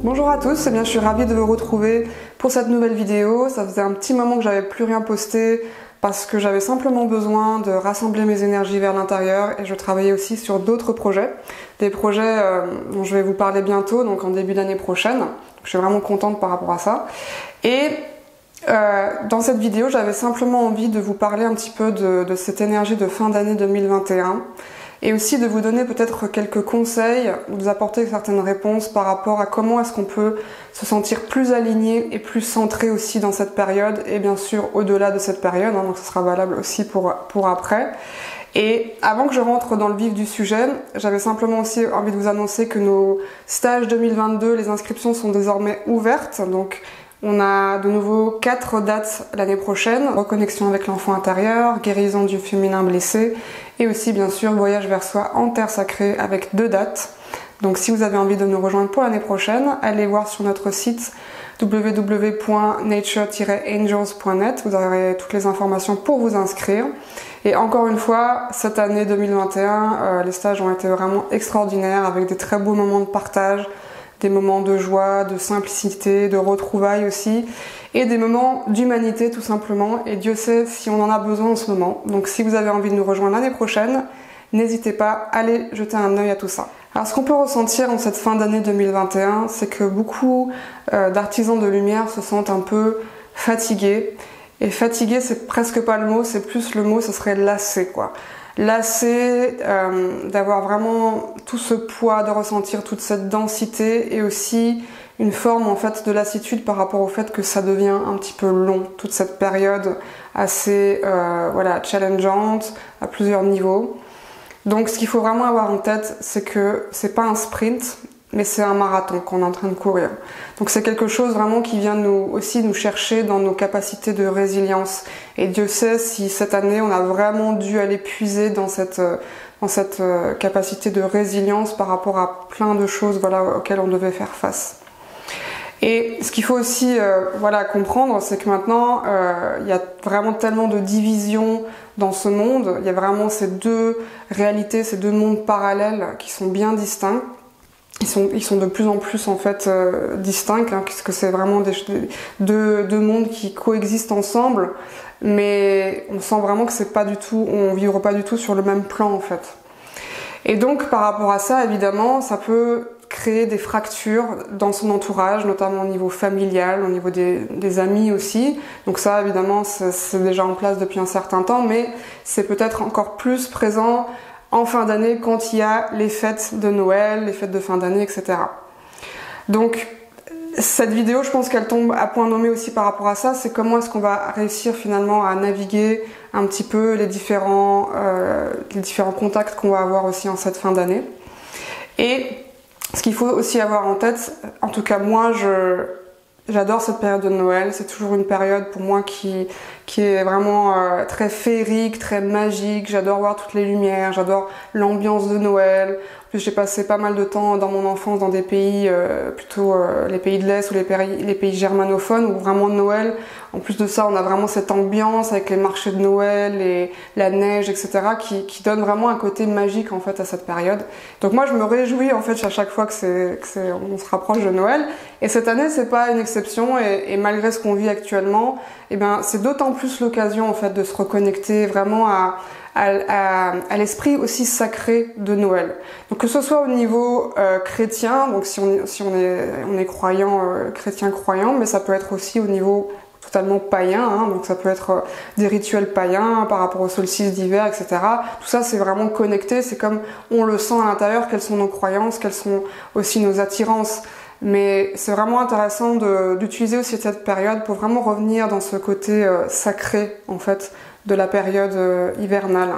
Bonjour à tous, je suis ravie de vous retrouver pour cette nouvelle vidéo. Ça faisait un petit moment que j'avais plus rien posté parce que j'avais simplement besoin de rassembler mes énergies vers l'intérieur et je travaillais aussi sur d'autres projets. Des projets dont je vais vous parler bientôt, donc en début d'année prochaine. Je suis vraiment contente par rapport à ça. Et dans cette vidéo, j'avais simplement envie de vous parler un petit peu de cette énergie de fin d'année 2021 et aussi de vous donner peut-être quelques conseils ou de vous apporter certaines réponses par rapport à comment est-ce qu'on peut se sentir plus aligné et plus centré aussi dans cette période et bien sûr au-delà de cette période, hein, donc ce sera valable aussi pour après. Et avant que je rentre dans le vif du sujet, j'avais simplement aussi envie de vous annoncer que nos stages 2022, les inscriptions sont désormais ouvertes, donc on a de nouveau 4 dates l'année prochaine, reconnexion avec l'enfant intérieur, guérison du féminin blessé et aussi bien sûr voyage vers soi en terre sacrée avec 2 dates. Donc si vous avez envie de nous rejoindre pour l'année prochaine, allez voir sur notre site www.nature-angels.net, vous aurez toutes les informations pour vous inscrire. Et encore une fois, cette année 2021, les stages ont été vraiment extraordinaires avec des très beaux moments de partage, des moments de joie, de simplicité, de retrouvailles aussi, et des moments d'humanité tout simplement, et Dieu sait si on en a besoin en ce moment. Donc si vous avez envie de nous rejoindre l'année prochaine, n'hésitez pas, allez jeter un œil à tout ça. Alors ce qu'on peut ressentir en cette fin d'année 2021, c'est que beaucoup d'artisans de lumière se sentent un peu fatigués, et fatigué c'est presque pas le mot, c'est plus le mot, ce serait lassé quoi. Lassé d'avoir vraiment tout ce poids, de ressentir toute cette densité et aussi une forme en fait de lassitude par rapport au fait que ça devient un petit peu long, toute cette période assez challengeante à plusieurs niveaux. Donc ce qu'il faut vraiment avoir en tête, c'est que c'est pas un sprint, mais c'est un marathon qu'on est en train de courir. Donc c'est quelque chose vraiment qui vient nous chercher dans nos capacités de résilience. Et Dieu sait si cette année on a vraiment dû aller puiser dans cette capacité de résilience par rapport à plein de choses auxquelles on devait faire face. Et ce qu'il faut aussi comprendre, c'est que maintenant il y a vraiment tellement de divisions dans ce monde. Il y a vraiment ces deux réalités, ces deux mondes parallèles qui sont bien distincts. Ils sont de plus en plus en fait distincts, hein, puisque c'est vraiment deux mondes qui coexistent ensemble, mais on sent vraiment que on vivra pas du tout sur le même plan en fait. Et donc par rapport à ça, évidemment, ça peut créer des fractures dans son entourage, notamment au niveau familial, au niveau des amis aussi. Donc ça, évidemment, c'est déjà en place depuis un certain temps, mais c'est peut-être encore plus présent en fin d'année quand il y a les fêtes de Noël, les fêtes de fin d'année, etc. Donc cette vidéo, je pense qu'elle tombe à point nommé aussi par rapport à ça, c'est comment est-ce qu'on va réussir finalement à naviguer un petit peu les différents contacts qu'on va avoir aussi en cette fin d'année. Et ce qu'il faut aussi avoir en tête, en tout cas moi j'adore cette période de Noël, c'est toujours une période pour moi qui est vraiment très féerique, très magique, j'adore voir toutes les lumières, j'adore l'ambiance de Noël. En plus j'ai passé pas mal de temps dans mon enfance dans des pays, les pays de l'Est ou les pays germanophones où vraiment Noël, en plus de ça on a vraiment cette ambiance avec les marchés de Noël et la neige etc. qui donne vraiment un côté magique en fait à cette période. Donc moi je me réjouis en fait à chaque fois on se rapproche de Noël et cette année c'est pas une exception et malgré ce qu'on vit actuellement, eh ben c'est d'autant plus l'occasion en fait de se reconnecter vraiment à l'esprit aussi sacré de Noël. Donc que ce soit au niveau chrétien, donc si on est croyant, chrétien croyant, mais ça peut être aussi au niveau totalement païen, hein, donc ça peut être des rituels païens par rapport au solstice d'hiver, etc. Tout ça c'est vraiment connecté, c'est comme on le sent à l'intérieur, quelles sont nos croyances, quelles sont aussi nos attirances. Mais c'est vraiment intéressant d'utiliser aussi cette période pour vraiment revenir dans ce côté sacré en fait de la période hivernale.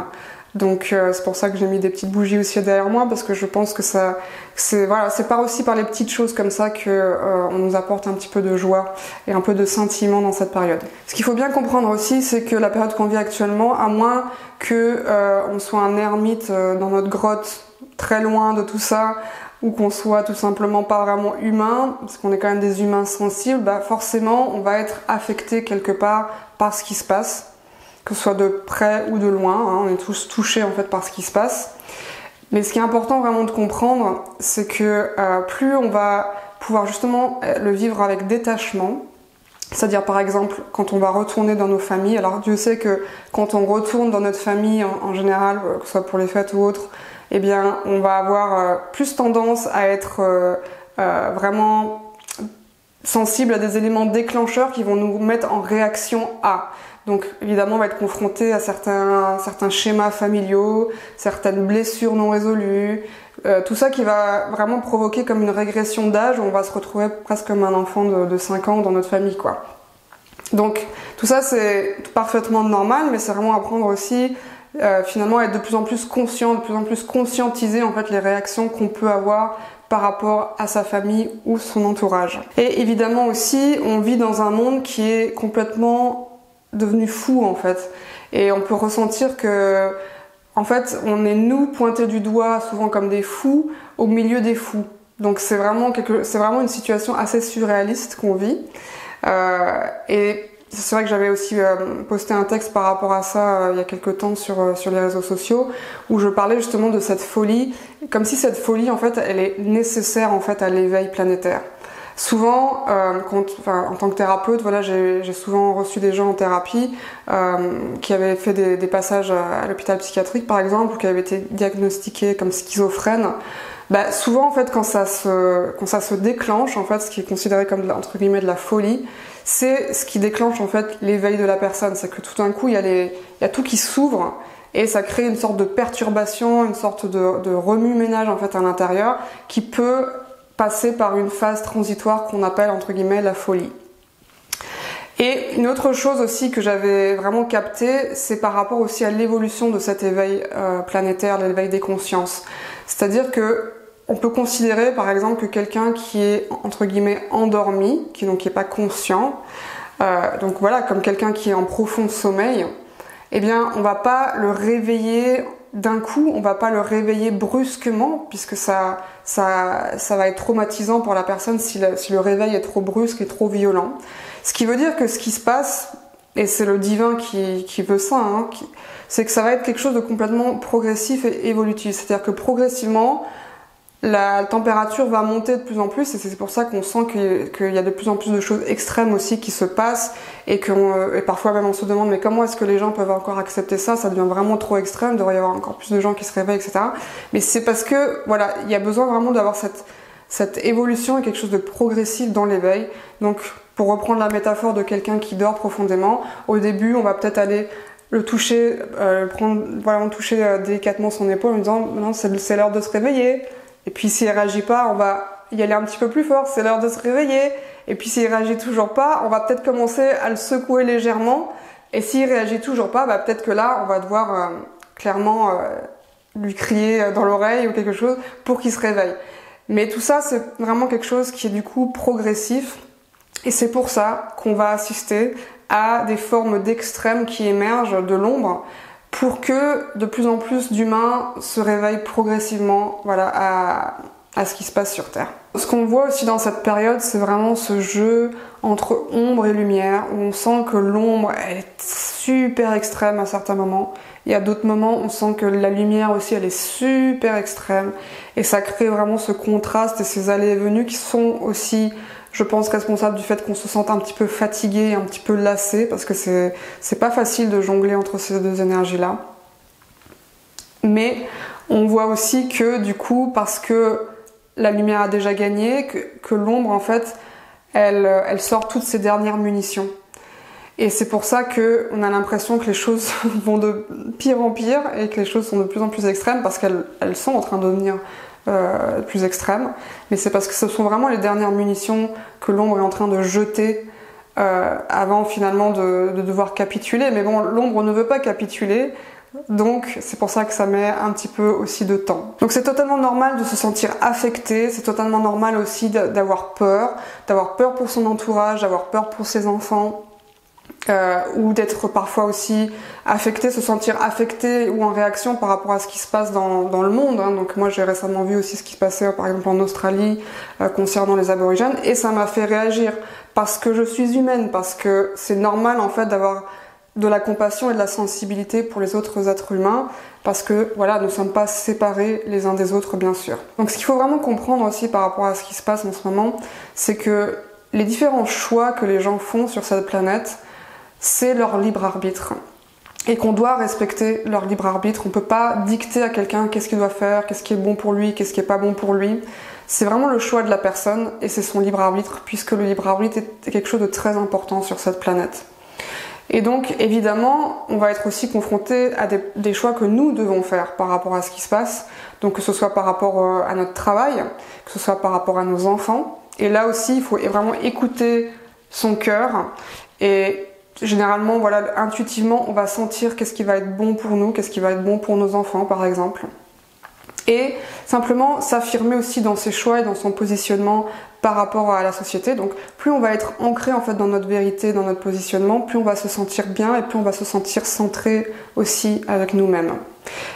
Donc c'est pour ça que j'ai mis des petites bougies aussi derrière moi parce que je pense que c'est aussi par les petites choses comme ça que on nous apporte un petit peu de joie et un peu de sentiment dans cette période. Ce qu'il faut bien comprendre aussi, c'est que la période qu'on vit actuellement, à moins que on soit un ermite dans notre grotte très loin de tout ça, ou qu'on soit tout simplement pas vraiment humain, parce qu'on est quand même des humains sensibles, bah forcément on va être affecté quelque part par ce qui se passe, que ce soit de près ou de loin, hein, on est tous touchés en fait par ce qui se passe. Mais ce qui est important vraiment de comprendre, c'est que plus on va pouvoir justement le vivre avec détachement. C'est-à-dire par exemple quand on va retourner dans nos familles, alors Dieu sait que quand on retourne dans notre famille en général, que ce soit pour les fêtes ou autres, eh bien on va avoir plus tendance à être vraiment sensible à des éléments déclencheurs qui vont nous mettre en réaction à. Donc évidemment on va être confronté à certains schémas familiaux, certaines blessures non résolues, tout ça qui va vraiment provoquer comme une régression d'âge où on va se retrouver presque comme un enfant de 5 ans dans notre famille, quoi. Donc tout ça c'est parfaitement normal, mais c'est vraiment apprendre aussi finalement à être de plus en plus conscient, de plus en plus conscientiser en fait les réactions qu'on peut avoir par rapport à sa famille ou son entourage. Et évidemment aussi on vit dans un monde qui est complètement devenu fou en fait, et on peut ressentir que en fait on est nous pointés du doigt souvent comme des fous au milieu des fous. Donc c'est vraiment une situation assez surréaliste qu'on vit, et c'est vrai que j'avais aussi posté un texte par rapport à ça il y a quelques temps sur les réseaux sociaux où je parlais justement de cette folie, comme si cette folie en fait elle est nécessaire en fait à l'éveil planétaire. Souvent, en tant que thérapeute, voilà, j'ai souvent reçu des gens en thérapie qui avaient fait des passages à l'hôpital psychiatrique, par exemple, ou qui avaient été diagnostiqués comme schizophrènes. Bah, souvent, en fait, quand ça se déclenche, en fait, ce qui est considéré comme entre guillemets de la folie, c'est ce qui déclenche en fait l'éveil de la personne. C'est que tout d'un coup, il y a tout qui s'ouvre. Et ça crée une sorte de perturbation, une sorte de remue-ménage en fait à l'intérieur qui peut passer par une phase transitoire qu'on appelle entre guillemets la folie. Et une autre chose aussi que j'avais vraiment capté, c'est par rapport aussi à l'évolution de cet éveil planétaire, l'éveil des consciences. C'est-à-dire que on peut considérer par exemple que quelqu'un qui est entre guillemets endormi, qui n'est pas conscient, donc voilà, comme quelqu'un qui est en profond sommeil, eh bien on va pas le réveiller d'un coup, on va pas le réveiller brusquement, puisque ça va être traumatisant pour la personne si le réveil est trop brusque et trop violent. Ce qui veut dire que ce qui se passe, et c'est le divin qui veut ça, hein, c'est que ça va être quelque chose de complètement progressif et évolutif. C'est-à-dire que progressivement, la température va monter de plus en plus, et c'est pour ça qu'on sent qu'il y a de plus en plus de choses extrêmes aussi qui se passent, et parfois même on se demande mais comment est-ce que les gens peuvent encore accepter ça, ça devient vraiment trop extrême, il devrait y avoir encore plus de gens qui se réveillent, etc. Mais c'est parce que voilà, il y a besoin vraiment d'avoir cette évolution et quelque chose de progressif dans l'éveil. Donc pour reprendre la métaphore de quelqu'un qui dort profondément, au début on va peut-être aller le toucher, on toucher délicatement son épaule en lui disant non, c'est l'heure de se réveiller. Et puis s'il réagit pas, on va y aller un petit peu plus fort, c'est l'heure de se réveiller. Et puis s'il réagit toujours pas, on va peut-être commencer à le secouer légèrement. Et s'il réagit toujours pas, peut-être que là, on va devoir clairement lui crier dans l'oreille ou quelque chose pour qu'il se réveille. Mais tout ça, c'est vraiment quelque chose qui est du coup progressif. Et c'est pour ça qu'on va assister à des formes d'extrêmes qui émergent de l'ombre, pour que de plus en plus d'humains se réveillent progressivement, voilà, à ce qui se passe sur Terre. Ce qu'on voit aussi dans cette période, c'est vraiment ce jeu entre ombre et lumière, où on sent que l'ombre elle est super extrême à certains moments, et à d'autres moments on sent que la lumière aussi elle est super extrême, et ça crée vraiment ce contraste et ces allées et venues qui sont aussi, je pense, responsable du fait qu'on se sente un petit peu fatigué, un petit peu lassé, parce que c'est pas facile de jongler entre ces deux énergies-là. Mais on voit aussi que du coup, parce que la lumière a déjà gagné, que l'ombre en fait, elle sort toutes ses dernières munitions. Et c'est pour ça qu'on a l'impression que les choses vont de pire en pire et que les choses sont de plus en plus extrêmes, parce qu'elles sont en train de devenir plus extrêmes, mais c'est parce que ce sont vraiment les dernières munitions que l'ombre est en train de jeter avant finalement de devoir capituler. Mais bon, l'ombre ne veut pas capituler, donc c'est pour ça que ça met un petit peu aussi de temps. Donc c'est totalement normal de se sentir affecté, c'est totalement normal aussi d'avoir peur pour son entourage, d'avoir peur pour ses enfants, ou d'être parfois aussi affecté, se sentir affecté ou en réaction par rapport à ce qui se passe dans le monde, hein. Donc moi j'ai récemment vu aussi ce qui se passait par exemple en Australie concernant les aborigènes, et ça m'a fait réagir parce que je suis humaine, parce que c'est normal en fait d'avoir de la compassion et de la sensibilité pour les autres êtres humains, parce que voilà, nous ne sommes pas séparés les uns des autres, bien sûr. Donc ce qu'il faut vraiment comprendre aussi par rapport à ce qui se passe en ce moment, c'est que les différents choix que les gens font sur cette planète, c'est leur libre arbitre. Et qu'on doit respecter leur libre arbitre. On ne peut pas dicter à quelqu'un qu'est-ce qu'il doit faire, qu'est-ce qui est bon pour lui, qu'est-ce qui n'est pas bon pour lui. C'est vraiment le choix de la personne et c'est son libre arbitre, puisque le libre arbitre est quelque chose de très important sur cette planète. Et donc, évidemment, on va être aussi confronté à des choix que nous devons faire par rapport à ce qui se passe. Donc, que ce soit par rapport à notre travail, que ce soit par rapport à nos enfants. Et là aussi, il faut vraiment écouter son cœur. Et généralement, voilà, intuitivement, on va sentir qu'est-ce qui va être bon pour nous, qu'est-ce qui va être bon pour nos enfants, par exemple. Et simplement s'affirmer aussi dans ses choix et dans son positionnement par rapport à la société. Donc plus on va être ancré en fait dans notre vérité, dans notre positionnement, plus on va se sentir bien et plus on va se sentir centré aussi avec nous-mêmes.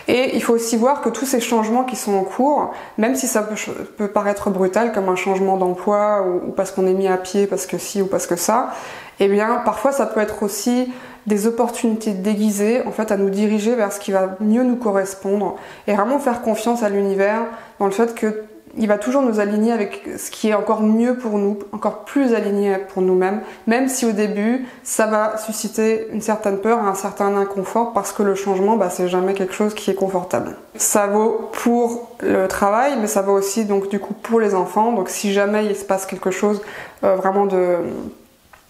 Et il faut aussi voir que tous ces changements qui sont en cours, même si ça peut paraître brutal comme un changement d'emploi ou parce qu'on est mis à pied, parce que ci ou parce que ça, eh bien parfois ça peut être aussi des opportunités déguisées en fait à nous diriger vers ce qui va mieux nous correspondre et vraiment faire confiance à l'univers dans le fait que il va toujours nous aligner avec ce qui est encore mieux pour nous, encore plus aligné pour nous-mêmes, même si au début ça va susciter une certaine peur et un certain inconfort parce que le changement, c'est jamais quelque chose qui est confortable. Ça vaut pour le travail, mais ça vaut aussi donc du coup pour les enfants. Donc si jamais il se passe quelque chose vraiment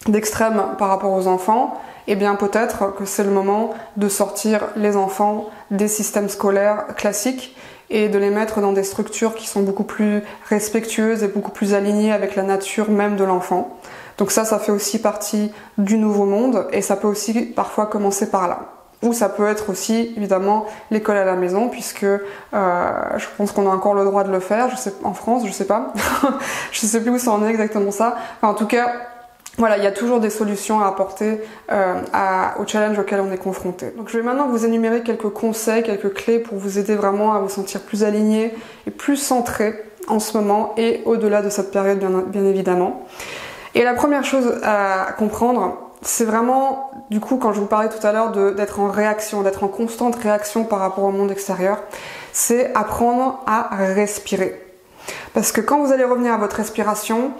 d'extrême par rapport aux enfants, eh bien peut-être que c'est le moment de sortir les enfants des systèmes scolaires classiques et de les mettre dans des structures qui sont beaucoup plus respectueuses et beaucoup plus alignées avec la nature même de l'enfant. Donc ça fait aussi partie du nouveau monde et ça peut aussi parfois commencer par là. Ou ça peut être aussi évidemment l'école à la maison puisque je pense qu'on a encore le droit de le faire, en France, je sais pas, je sais plus où ça en est exactement ça. Enfin, en tout cas, voilà, il y a toujours des solutions à apporter au challenge auquel on est confronté. Donc je vais maintenant vous énumérer quelques conseils, quelques clés pour vous aider vraiment à vous sentir plus aligné et plus centré en ce moment et au-delà de cette période bien évidemment. Et la première chose à comprendre, c'est vraiment, du coup, quand je vous parlais tout à l'heure d'être en réaction, d'être en constante réaction par rapport au monde extérieur, c'est apprendre à respirer. Parce que quand vous allez revenir à votre respiration,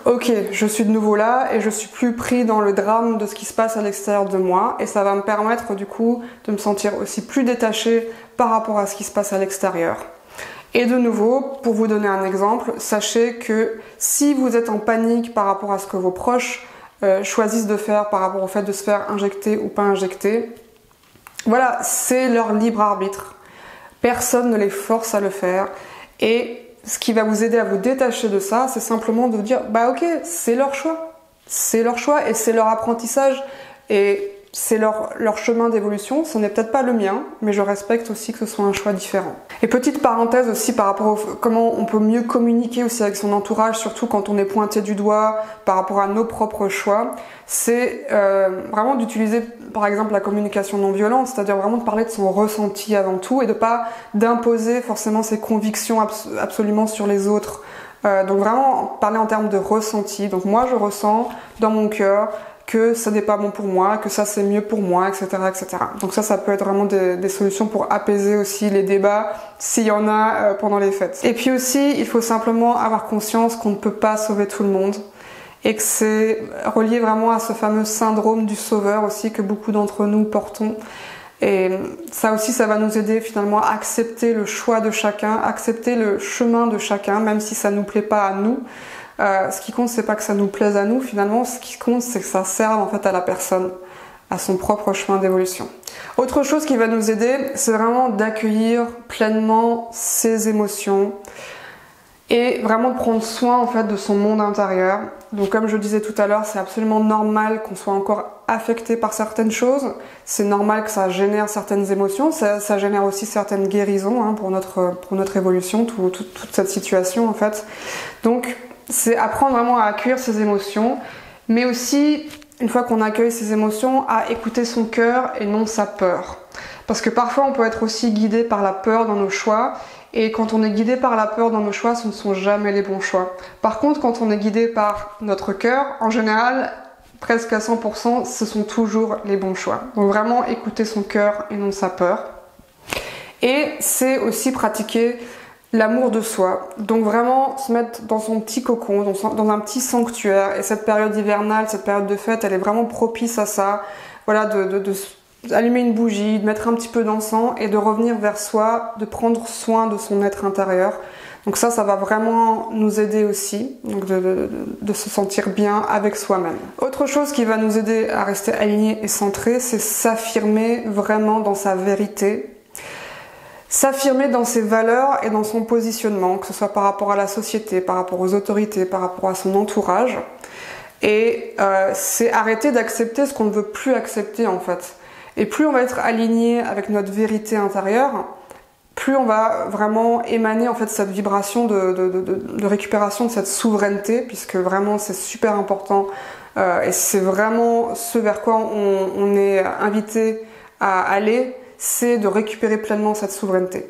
ok, je suis de nouveau là et je suis plus pris dans le drame de ce qui se passe à l'extérieur de moi et ça va me permettre du coup de me sentir aussi plus détaché par rapport à ce qui se passe à l'extérieur. Et de nouveau, pour vous donner un exemple, sachez que si vous êtes en panique par rapport à ce que vos proches choisissent de faire par rapport au fait de se faire injecter ou pas injecter, voilà, c'est leur libre arbitre. Personne ne les force à le faire et ce qui va vous aider à vous détacher de ça, c'est simplement de dire ok, c'est leur choix. C'est leur choix et c'est leur apprentissage et c'est leur chemin d'évolution. Ce n'est peut-être pas le mien, mais je respecte aussi que ce soit un choix différent. Et petite parenthèse aussi par rapport à comment on peut mieux communiquer aussi avec son entourage, surtout quand on est pointé du doigt par rapport à nos propres choix, c'est vraiment d'utiliser par exemple la communication non violente, c'est-à-dire vraiment de parler de son ressenti avant tout et de pas d'imposer forcément ses convictions absolument sur les autres. Donc vraiment parler en termes de ressenti. Donc moi je ressens dans mon cœur que ça n'est pas bon pour moi, que ça c'est mieux pour moi, etc. etc. Donc ça peut être vraiment des solutions pour apaiser aussi les débats s'il y en a pendant les fêtes. Et puis aussi, il faut simplement avoir conscience qu'on ne peut pas sauver tout le monde et que c'est relié vraiment à ce fameux syndrome du sauveur aussi que beaucoup d'entre nous portons. Et ça aussi, ça va nous aider finalement à accepter le choix de chacun, accepter le chemin de chacun, même si ça nous plaît pas à nous. Ce qui compte, c'est pas que ça nous plaise à nous, finalement, ce qui compte, c'est que ça serve en fait à la personne, à son propre chemin d'évolution. Autre chose qui va nous aider, c'est vraiment d'accueillir pleinement ses émotions et vraiment de prendre soin en fait de son monde intérieur. Donc comme je disais tout à l'heure, c'est absolument normal qu'on soit encore affecté par certaines choses, c'est normal que ça génère certaines émotions, ça génère aussi certaines guérisons pour notre évolution, toute cette situation en fait. Donc c'est apprendre vraiment à accueillir ses émotions, mais aussi, une fois qu'on accueille ses émotions, à écouter son cœur et non sa peur. Parce que parfois, on peut être aussi guidé par la peur dans nos choix, et quand on est guidé par la peur dans nos choix, ce ne sont jamais les bons choix. Par contre, quand on est guidé par notre cœur, en général, presque à 100%, ce sont toujours les bons choix. Donc vraiment écouter son cœur et non sa peur. Et c'est aussi pratiquer l'amour de soi. Donc vraiment se mettre dans son petit cocon, dans un petit sanctuaire. Et cette période hivernale, cette période de fête, elle est vraiment propice à ça. Voilà, d'allumer une bougie, de mettre un petit peu d'encens et de revenir vers soi, de prendre soin de son être intérieur. Donc ça va vraiment nous aider aussi, donc de se sentir bien avec soi-même. Autre chose qui va nous aider à rester aligné et centré, c'est s'affirmer vraiment dans sa vérité, s'affirmer dans ses valeurs et dans son positionnement, que ce soit par rapport à la société, par rapport aux autorités, par rapport à son entourage. Et c'est arrêter d'accepter ce qu'on ne veut plus accepter en fait. Et plus on va être aligné avec notre vérité intérieure, plus on va vraiment émaner en fait cette vibration de récupération de cette souveraineté, puisque vraiment c'est super important et c'est vraiment ce vers quoi on est invité à aller, c'est de récupérer pleinement cette souveraineté.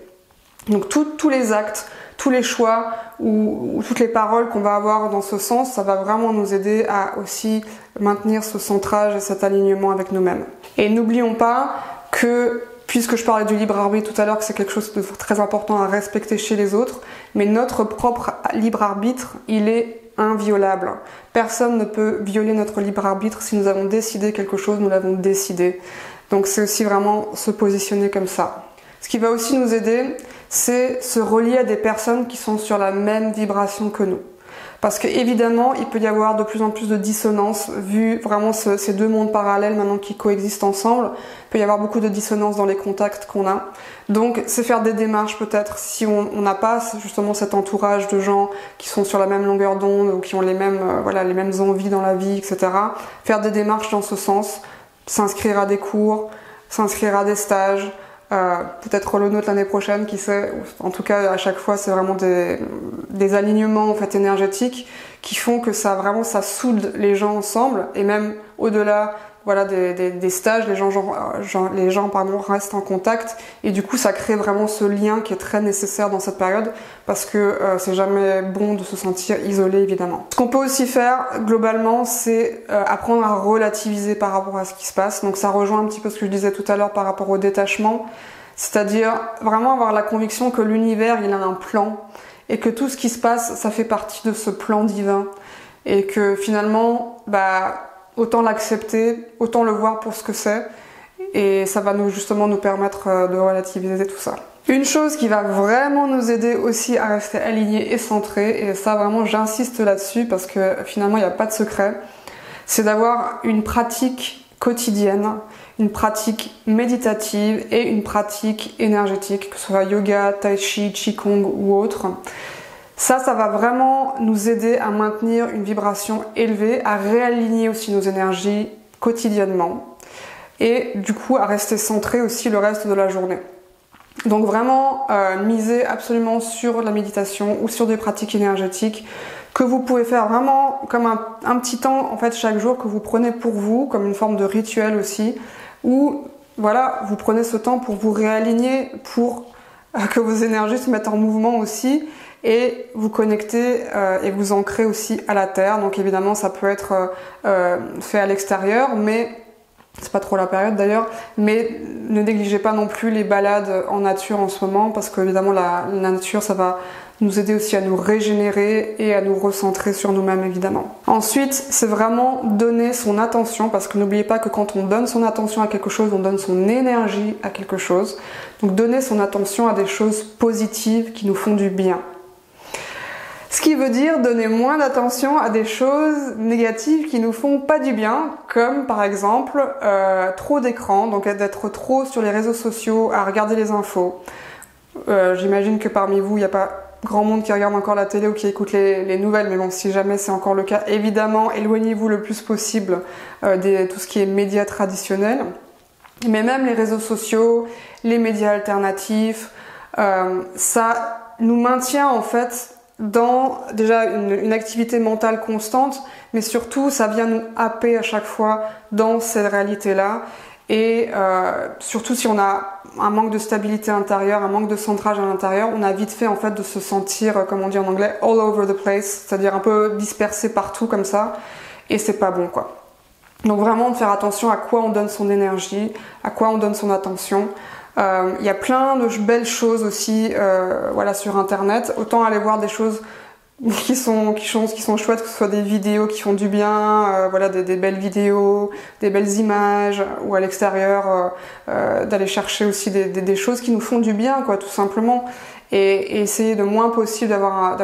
Donc tous les actes, tous les choix ou toutes les paroles qu'on va avoir dans ce sens, ça va vraiment nous aider à aussi maintenir ce centrage et cet alignement avec nous-mêmes. Et n'oublions pas que, puisque je parlais du libre arbitre tout à l'heure, que c'est quelque chose de très important à respecter chez les autres, mais notre propre libre arbitre, il est inviolable. Personne ne peut violer notre libre arbitre. Si nous avons décidé quelque chose, nous l'avons décidé. Donc c'est aussi vraiment se positionner comme ça. Ce qui va aussi nous aider, c'est se relier à des personnes qui sont sur la même vibration que nous. Parce que évidemment, il peut y avoir de plus en plus de dissonance, vu vraiment ces deux mondes parallèles maintenant qui coexistent ensemble. Il peut y avoir beaucoup de dissonance dans les contacts qu'on a. Donc, c'est faire des démarches peut-être si on n'a pas justement cet entourage de gens qui sont sur la même longueur d'onde ou qui ont les mêmes envies dans la vie, etc. Faire des démarches dans ce sens, s'inscrire à des cours, s'inscrire à des stages. Peut-être le nôtre l'année prochaine, qui sait. En tout cas, à chaque fois, c'est vraiment des alignements en fait énergétiques qui font que ça soude les gens ensemble, et même au-delà, voilà, des stages, les gens restent en contact, et du coup, ça crée vraiment ce lien qui est très nécessaire dans cette période, parce que c'est jamais bon de se sentir isolé, évidemment. Ce qu'on peut aussi faire globalement, c'est apprendre à relativiser par rapport à ce qui se passe. Donc ça rejoint un petit peu ce que je disais tout à l'heure par rapport au détachement, c'est-à-dire vraiment avoir la conviction que l'univers, il a un plan, et que tout ce qui se passe, ça fait partie de ce plan divin, et que finalement, autant l'accepter, autant le voir pour ce que c'est, et ça va justement nous permettre de relativiser tout ça. Une chose qui va vraiment nous aider aussi à rester alignés et centrés, et ça vraiment j'insiste là-dessus parce que finalement il n'y a pas de secret, c'est d'avoir une pratique quotidienne, une pratique méditative et une pratique énergétique, que ce soit yoga, tai chi, qigong ou autre. Ça va vraiment nous aider à maintenir une vibration élevée, à réaligner aussi nos énergies quotidiennement et du coup à rester centré aussi le reste de la journée. Donc vraiment miser absolument sur la méditation ou sur des pratiques énergétiques que vous pouvez faire vraiment comme un petit temps en fait chaque jour que vous prenez pour vous, comme une forme de rituel aussi, où voilà, vous prenez ce temps pour vous réaligner, pour que vos énergies se mettent en mouvement aussi, et vous connecter et vous ancrer aussi à la terre. Donc évidemment ça peut être fait à l'extérieur, mais c'est pas trop la période d'ailleurs, mais ne négligez pas non plus les balades en nature en ce moment, parce que évidemment la nature, ça va nous aider aussi à nous régénérer et à nous recentrer sur nous-mêmes évidemment. Ensuite, c'est vraiment donner son attention, parce que n'oubliez pas que quand on donne son attention à quelque chose, on donne son énergie à quelque chose. Donc donner son attention à des choses positives qui nous font du bien. Ce qui veut dire donner moins d'attention à des choses négatives qui nous font pas du bien, comme par exemple trop d'écran, donc d'être trop sur les réseaux sociaux à regarder les infos. J'imagine que parmi vous, il n'y a pas grand monde qui regarde encore la télé ou qui écoute les nouvelles, mais bon, si jamais c'est encore le cas, évidemment, éloignez-vous le plus possible tout ce qui est médias traditionnels. Mais même les réseaux sociaux, les médias alternatifs, ça nous maintient en fait dans déjà une activité mentale constante, mais surtout ça vient nous happer à chaque fois dans cette réalité-là, et surtout si on a un manque de stabilité intérieure, un manque de centrage à l'intérieur, on a vite fait en fait de se sentir, comme on dit en anglais, all over the place, c'est-à-dire un peu dispersé partout comme ça, et c'est pas bon quoi. Donc vraiment de faire attention à quoi on donne son énergie, à quoi on donne son attention. Il y a plein de belles choses aussi voilà, sur internet. Autant aller voir des choses qui sont chouettes, que ce soit des vidéos qui font du bien, voilà, des belles vidéos, des belles images, ou à l'extérieur d'aller chercher aussi des choses qui nous font du bien, quoi, tout simplement. Et essayer le moins possible d'avoir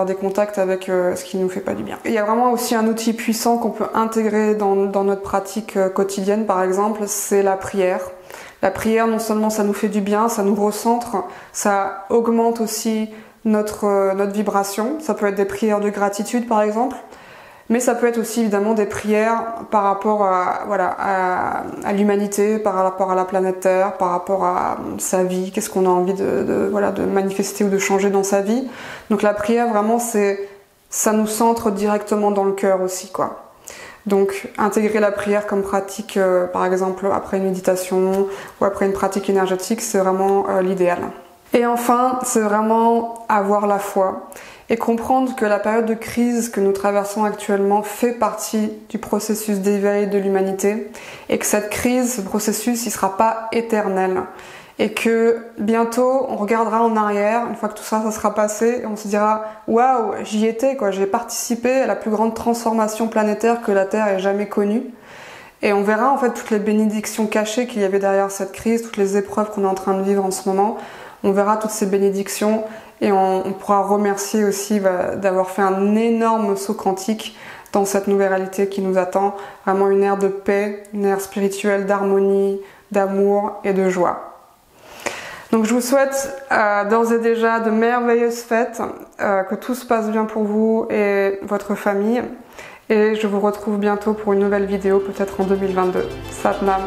des contacts avec ce qui nous fait pas du bien. Il y a vraiment aussi un outil puissant qu'on peut intégrer dans notre pratique quotidienne, par exemple, c'est la prière. La prière, non seulement ça nous fait du bien, ça nous recentre, ça augmente aussi notre vibration. Ça peut être des prières de gratitude, par exemple, mais ça peut être aussi évidemment des prières par rapport à l'humanité, par rapport à la planète Terre, par rapport à sa vie, qu'est-ce qu'on a envie de manifester ou de changer dans sa vie. Donc la prière, vraiment, ça nous centre directement dans le cœur aussi, quoi. Donc intégrer la prière comme pratique, par exemple après une méditation ou après une pratique énergétique, c'est vraiment l'idéal. Et enfin, c'est vraiment avoir la foi et comprendre que la période de crise que nous traversons actuellement fait partie du processus d'éveil de l'humanité et que cette crise, ce processus, il sera pas éternel. Et que bientôt, on regardera en arrière, une fois que tout ça, ça sera passé, et on se dira « Waouh, j'y étais, quoi, j'ai participé à la plus grande transformation planétaire que la Terre ait jamais connue. » Et on verra en fait toutes les bénédictions cachées qu'il y avait derrière cette crise, toutes les épreuves qu'on est en train de vivre en ce moment. On verra toutes ces bénédictions et on pourra remercier aussi d'avoir fait un énorme saut quantique dans cette nouvelle réalité qui nous attend. Vraiment une ère de paix, une ère spirituelle, d'harmonie, d'amour et de joie. Donc je vous souhaite d'ores et déjà de merveilleuses fêtes, que tout se passe bien pour vous et votre famille. Et je vous retrouve bientôt pour une nouvelle vidéo, peut-être en 2022. Satnam.